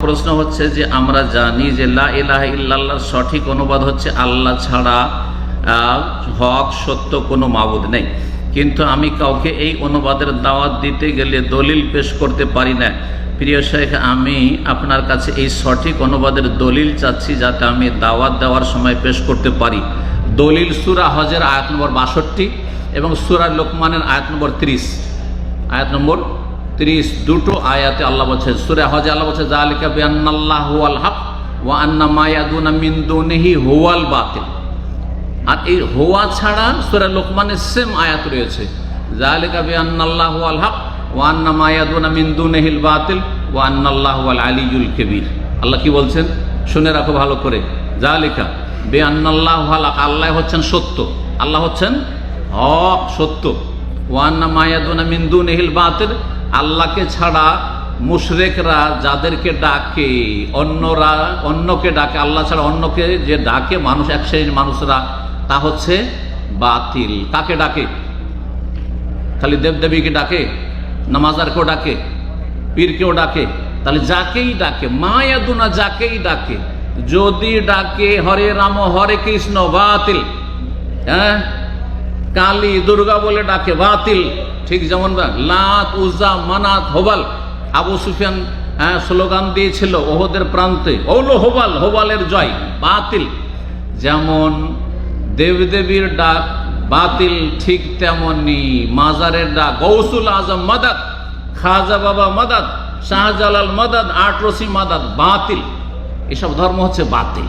প্রশ্ন হচ্ছে যে আমরা জানি যে লা ইলাহা ইল্লাল্লাহর সঠিক অনুবাদ হচ্ছে আল্লাহ ছাড়া হক সত্য কোনো মাবুদ নেই, কিন্তু আমি কাউকে এই অনুবাদের দাওয়াত দিতে গেলে দলিল পেশ করতে পারি না। প্রিয় শেখ, আমি আপনার কাছে এই সঠিক অনুবাদের দলিল চাচ্ছি যাতে আমি দাওয়াত দেওয়ার সময় পেশ করতে পারি। দলিল সূরা হজের আয়াত নম্বর 62 এবং সূরা লোকমানের আয়াত নম্বর 30। আয়াত নম্বর 30 দুটো আয়াতে আল্লাহ বলছেন, সূরা হজে আল্লাহ বলছে যালিকা বিআন্নাল্লাহু হুয়াল হক ওয়া আন্না মা ইয়াদুনা মিন দুনিহি হুয়াল বাতিল। আর এই হুয়া ছাড়া সূরা লোকমানের সেম আয়াত রয়েছে, যালিকা বিআন্নাল্লাহু হুয়াল হক ওয়া আন্না মা ইয়াদুনা মিন দুনিহিল বাতিল ওয়া আন্নাল্লাহু হুয়াল আলিয়্যুল কবীর। আল্লাহ কি বলছেন শুনে রাখো ভালো করে, যালিকা বিআন্নাল্লাহু হুয়াল হক, আল্লাহ হচ্ছেন সত্য, আল্লাহ হচ্ছেন হক সত্য, ওয়া আন্না মা ইয়াদুনা মিন দুনিহিল বাতিল, আল্লাহকে ছাড়া মুশরিকরা যাদেরকে ডাকে, অন্যকে ডাকে, আল্লাহ ছাড়া অন্যকে যে ডাকে মানুষ, এক শ্রেণীর মানুষরা, তা হচ্ছে বাতিল। কাকে ডাকে? খালি দেবদেবীকে ডাকে, নামাজারকেও ডাকে, পীরকেও ডাকে, তাহলে যাকেই ডাকে, মায়াদুনা যাকেই ডাকে, যদি ডাকে হরে রাম হরে কৃষ্ণ বাতিল, হ্যাঁ, কালী দুর্গা বলে ডাকে বাতিল। ঠিক যেমন লাত উজ্জা মানাত হোবাল, আবু সুফিয়ান স্লোগান দিয়েছিল ওহদের প্রান্তে, ওলো হোবাল, হোবালের জয়, বাতিল। যেমন দেবদেবীর ডাক বাতিল, ঠিক তেমনি মাজারের ডাক গৌসুল আজম মাদাদ, খাজা বাবা মাদাদ, শাহজালাল মাদাদ, আটরসি মাদাদ, বাতিল। এসব ধর্ম হচ্ছে বাতিল।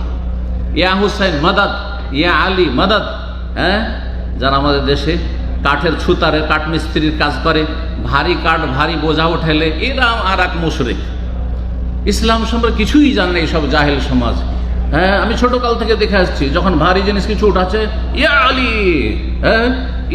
ইয়া হুসাইন মাদাদ, ইয়া আলী মাদাদ। হ্যাঁ, যারা আমাদের দেশে কাঠের ছুতারে, কাঠ মিস্ত্রির কাজ করে, ভারী কাঠ ভারী বোঝা উঠাইলে, এরা আর এক মুশরিক। ইসলাম সম্পর্কে কিছুই জানে না এইসব জাহেল সমাজ। হ্যাঁ, আমি ছোটকাল থেকে দেখে আসছি, যখন ভারী জিনিস কিছু উঠাচ্ছে, ইয়া আলী, হ্যাঁ,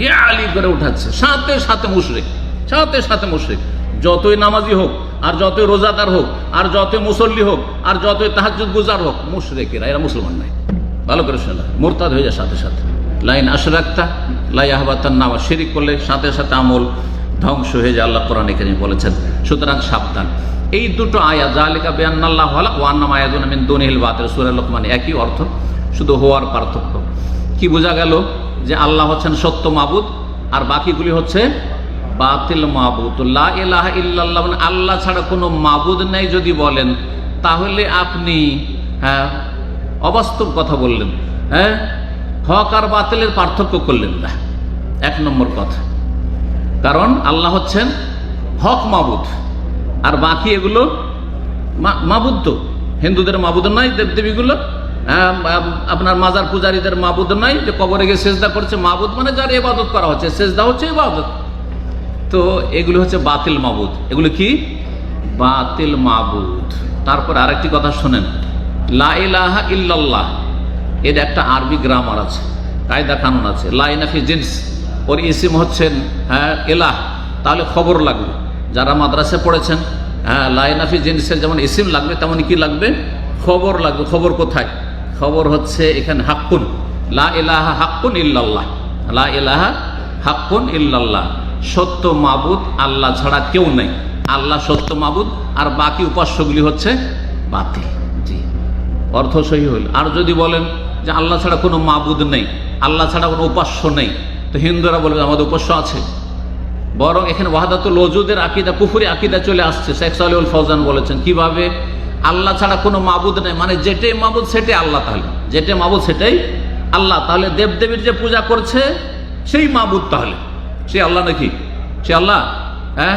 ইয়া আলী করে উঠাচ্ছে, সাথে সাথে মুশরিক, সাথে সাথে মুশরিক। যতই নামাজি হোক, আর যতই রোজাদার হোক, আর যতই মুসল্লি হোক, আর যতই তাহাজ্জুদ গুজার হোক, মুশরিকেরা, এরা মুসলমান নাই। ভালো করে শোনা, মুরতাদ হয়ে যায় সাথে সাথে। লাইন আশরাকতা লা ইয়াহবাতান্না, শিরিক করলে সাথে সাথে আমল ধ্বংস হয়ে যায়, আল্লাহ কোরআনে কারীমে বলেছেন। সুতরাং সাবধান। এই দুটো আয়াত, যালিকা বিআন্নাল্লাহু হুয়াল হক ওয়া আন্না মা ইয়াদুনা মিন দুনিহিল বাতিল, সূরা লোকমান, একই অর্থ, শুধু হওয়ার পার্থক্য। কি বোঝা গেল? যে আল্লাহ হচ্ছেন সত্য মাবুদ, আর বাকিগুলি হচ্ছে বাতিল মাবুদ। লা ইলাহা ইল্লাল্লাহ, মানে আল্লাহ ছাড়া কোনো মাবুদ নেই যদি বলেন, তাহলে আপনি অবাস্তব কথা বললেন। হ্যাঁ, হক আর বাতিলের পার্থক্য করলেন না, এক নম্বর কথা। কারণ আল্লাহ হচ্ছেন হক মাবুদ, আর বাকি এগুলো মাবুদ। তো হিন্দুদের মাবুদ নয় দেবদেবীগুলো, আপনার মাজার পূজারীদের মাবুদ নয়, যে কবরে গিয়ে সেজদা করছে। মাবুদ মানে যার ইবাদত করা হচ্ছে, সেজদা হচ্ছে ইবাদত। তো এগুলো হচ্ছে বাতিল মাবুদ। এগুলো কি? বাতিল মাবুদ। তারপর আরেকটি কথা শোনেন, লা ইলাহা ইল্লাল্লাহ, এর একটা আরবি গ্রামার আছে, কায়দা কানুন আছে। লা ইনাফি জিন্স, ওর ইসিম হচ্ছেন এলাহ, তাহলে খবর লাগবে। যারা মাদ্রাসা পড়েছেন, হ্যাঁ, লা ইনাফি জিন্সের যেমন ইসিম লাগবে, তেমন কি লাগবে? খবর লাগবে। খবর কোথায়? খবর হচ্ছে এখানে হাক্কুন, লা ইলাহা হাক্কুন ইল্লাল্লাহ, লা ইলাহা হাক্কুন ইল্লাল্লাহ। সত্য মাবুদ আল্লাহ ছাড়া কেউ নেই, আল্লাহ সত্য মাবুদ, আর বাকি উপাস্যগুলি হচ্ছে বাতিল। জি, অর্থ সহি হইল। আর যদি বলেন যে আল্লাহ ছাড়া কোনো মাবুদ নেই, আল্লাহ ছাড়া কোনো উপাস্য নেই, তো হিন্দুরা বলবে আমাদের উপাস্য আছে। বরং এখানে ওয়াহদাতুল ওজুদের আকীদা, কুফরি আকীদা চলে আসছে। শেখ সালেহুল ফৌজান বলেছেন কিভাবে? আল্লাহ ছাড়া কোনো মাবুদ নেই, মানে যেটাই মাবুদ সেটাই আল্লাহ। তাহলে যেটাই মাবুদ সেটাই আল্লাহ। তাহলে দেবদেবীর যে পূজা করছে সেই মাবুদ, তাহলে সে আল্লাহ নাকি? সে আল্লাহ? হ্যাঁ,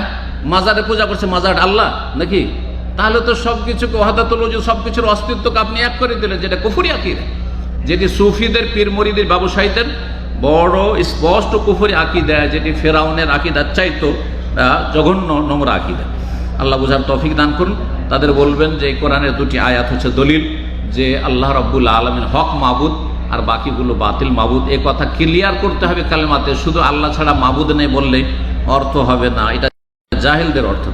মাজারে পূজা করছে, মাজার আল্লাহ নাকি? তাহলে তো সবকিছুকে ওয়াহদাতুল ওজুদ, সবকিছুর অস্তিত্বকে আপনি এক করে দিলেন, যেটা কুফরি আকীদা, যেটি সুফিদের, পীর মুরিদের, ব্যবসায়ীদের বড় স্পষ্ট কুফরি আকীদা, যেটি ফেরাউনের আকীদার চাইতো জঘন্য নোংরা আকীদা। আল্লাহ বুঝার তৌফিক দান করুন। তাদের বলবেন যে কোরআনের দুটি আয়াত হচ্ছে দলিল যে আল্লাহ রাব্বুল আলামিন হক মাবুদ আর বাকিগুলো বাতিল মাবুদ। এ কথা ক্লিয়ার করতে হবে কালেমাতে। শুধু আল্লাহ ছাড়া মাবুদ নেই বললে অর্থ হবে না, এটা জাহেলদের অর্থ।